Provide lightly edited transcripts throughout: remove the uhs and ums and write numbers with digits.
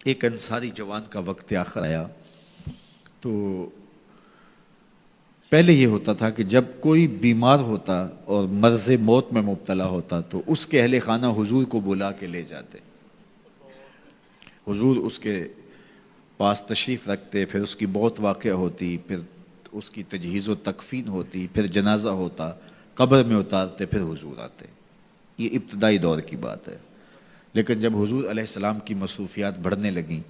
ایک انصاری جوان کا وقت آخر آیا تو پہلے یہ ہوتا تھا کہ جب کوئی بیمار ہوتا اور مرض موت میں مبتلا ہوتا تو اس کے اہل خانہ حضور کو بلا کے لے جاتے. حضور اس کے پاس تشریف رکھتے، پھر اس کی موت واقع ہوتی، پھر اس کی تجہیز و تکفین ہوتی، پھر جنازہ ہوتا، قبر میں اتارتے، پھر حضور آتے. یہ ابتدائی دور کی بات ہے. لیکن جب حضور علیہ السلام کی مصروفیات بڑھنے لگیں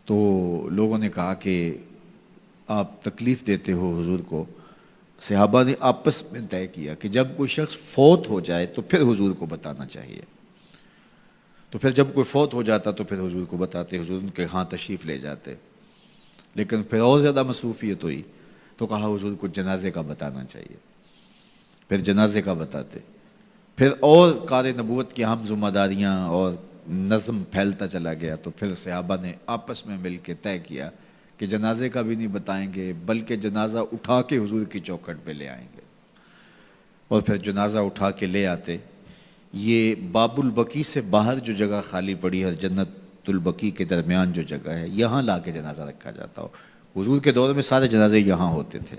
تو لوگوں نے کہا کہ آپ تکلیف دیتے ہو حضور کو. صحابہ نے آپس میں طے کیا کہ جب کوئی شخص فوت ہو جائے تو پھر حضور کو بتانا چاہیے. تو پھر جب کوئی فوت ہو جاتا تو پھر حضور کو بتاتے، حضور ان کے ہاں تشریف لے جاتے. لیکن پھر اور زیادہ مصروفیت ہوئی تو کہا حضور کو جنازے کا بتانا چاہیے، پھر جنازے کا بتاتے. پھر اور کار نبوت کی اہم ذمہ داریاں اور نظم پھیلتا چلا گیا تو پھر صحابہ نے آپس میں مل کے طے کیا کہ جنازے کا بھی نہیں بتائیں گے بلکہ جنازہ اٹھا کے حضور کی چوکھٹ پہ لے آئیں گے. اور پھر جنازہ اٹھا کے لے آتے. یہ باب البقیع سے باہر جو جگہ خالی پڑی ہے، جنت البقیع کے درمیان جو جگہ ہے، یہاں لا کے جنازہ رکھا جاتا ہو. حضور کے دور میں سارے جنازے یہاں ہوتے تھے.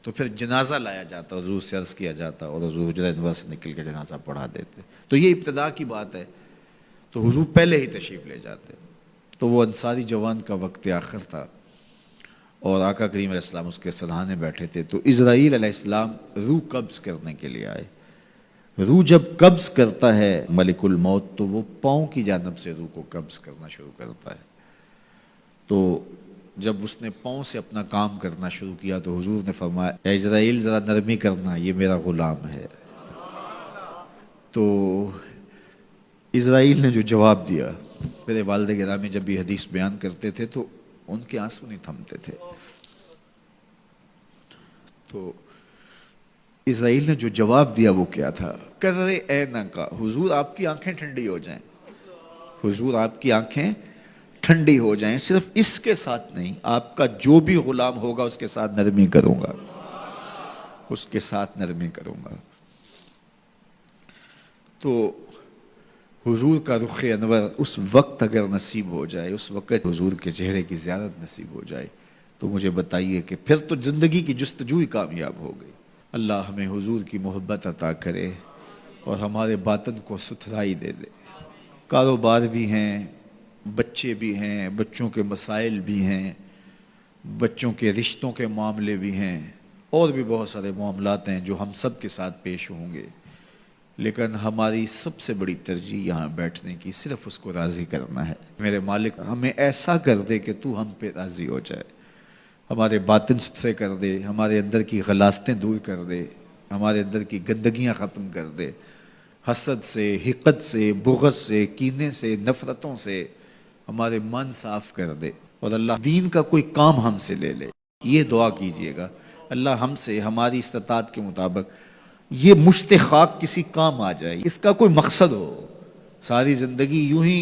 تو پھر جنازہ لایا جاتا، حضور سے عرض کیا جاتا اور حضور حجرہ انور سے نکل کے جنازہ پڑھا دیتے. تو یہ ابتدا کی بات ہے. تو حضور پہلے ہی تشریف لے جاتے. تو وہ انصاری جوان کا وقت آخر تھا اور آقا کریم علیہ السلام اس کے سرہانے بیٹھے تھے. تو اسرائیل علیہ السلام روح قبض کرنے کے لیے آئے. روح جب قبض کرتا ہے ملک الموت تو وہ پاؤں کی جانب سے روح کو قبض کرنا شروع کرتا ہے. تو جب اس نے پاؤں سے اپنا کام کرنا شروع کیا تو حضور نے فرمایا اے اسرائیل ذرا نرمی کرنا، یہ میرا غلام ہے. تو اسرائیل نے جو جواب دیا، میرے والد گرامی جب یہ حدیث بیان کرتے تھے تو ان کے آنسو نہیں تھمتے تھے. تو اسرائیل نے جو جواب دیا وہ کیا تھا؟ کرے اے نکا، حضور آپ کی آنکھیں ٹھنڈی ہو جائیں، حضور آپ کی آنکھیں ٹھنڈی ہو جائیں. صرف اس کے ساتھ نہیں، آپ کا جو بھی غلام ہوگا اس کے ساتھ نرمی کروں گا، اس کے ساتھ نرمی کروں گا. تو حضور کا رخ انور اس وقت اگر نصیب ہو جائے، اس وقت حضور کے چہرے کی زیارت نصیب ہو جائے تو مجھے بتائیے کہ پھر تو زندگی کی جستجو ہی کامیاب ہو گئی. اللہ ہمیں حضور کی محبت عطا کرے اور ہمارے باطن کو ستھرائی دے دے. کاروبار بھی ہیں، بچے بھی ہیں، بچوں کے مسائل بھی ہیں، بچوں کے رشتوں کے معاملے بھی ہیں، اور بھی بہت سارے معاملات ہیں جو ہم سب کے ساتھ پیش ہوں گے. لیکن ہماری سب سے بڑی ترجیح یہاں بیٹھنے کی صرف اس کو راضی کرنا ہے. میرے مالک ہمیں ایسا کر دے کہ تو ہم پہ راضی ہو جائے، ہمارے باطن ستھرے کر دے، ہمارے اندر کی غلاظتیں دور کر دے، ہمارے اندر کی گندگیاں ختم کر دے. حسد سے، حقد سے، بغض سے، کینے سے، نفرتوں سے ہمارے من صاف کر دے اور اللہ دین کا کوئی کام ہم سے لے لے. یہ دعا کیجئے گا اللہ ہم سے ہماری استطاعت کے مطابق یہ مشت خاک کسی کام آ جائے، اس کا کوئی مقصد ہو. ساری زندگی یوں ہی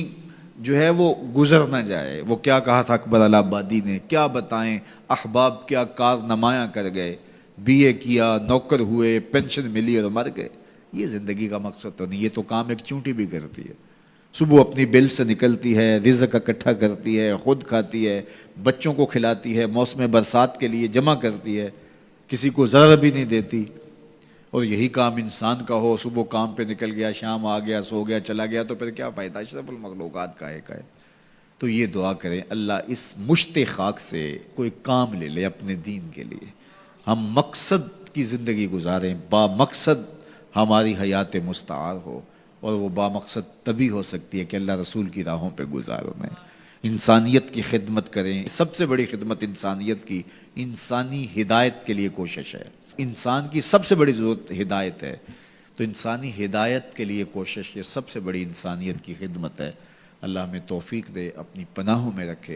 جو ہے وہ گزر نہ جائے. وہ کیا کہا تھا اکبر الہ آبادی نے، کیا بتائیں احباب کیا کار نمایاں کر گئے، بی اے کیا، نوکر ہوئے، پینشن ملی اور مر گئے. یہ زندگی کا مقصد تو نہیں، یہ تو کام ایک چونٹی بھی کرتی ہے. صبح اپنی بل سے نکلتی ہے، رزق اکٹھا کرتی ہے، خود کھاتی ہے، بچوں کو کھلاتی ہے، موسم برسات کے لیے جمع کرتی ہے، کسی کو ذرا بھی نہیں دیتی. اور یہی کام انسان کا ہو، صبح کام پہ نکل گیا، شام آ گیا، سو گیا، چلا گیا، تو پھر کیا فائدہ؟ اشرف المخلوقات کا ہے. تو یہ دعا کریں اللہ اس مشت خاک سے کوئی کام لے لے اپنے دین کے لیے، ہم مقصد کی زندگی گزاریں، با مقصد ہماری حیات مستعار ہو. اور وہ با مقصد تبھی ہو سکتی ہے کہ اللہ رسول کی راہوں پہ گزاروں میں انسانیت کی خدمت کریں. سب سے بڑی خدمت انسانیت کی انسانی ہدایت کے لیے کوشش ہے. انسان کی سب سے بڑی ضرورت ہدایت ہے، تو انسانی ہدایت کے لیے کوشش یہ سب سے بڑی انسانیت کی خدمت ہے. اللہ ہمیں توفیق دے، اپنی پناہوں میں رکھے.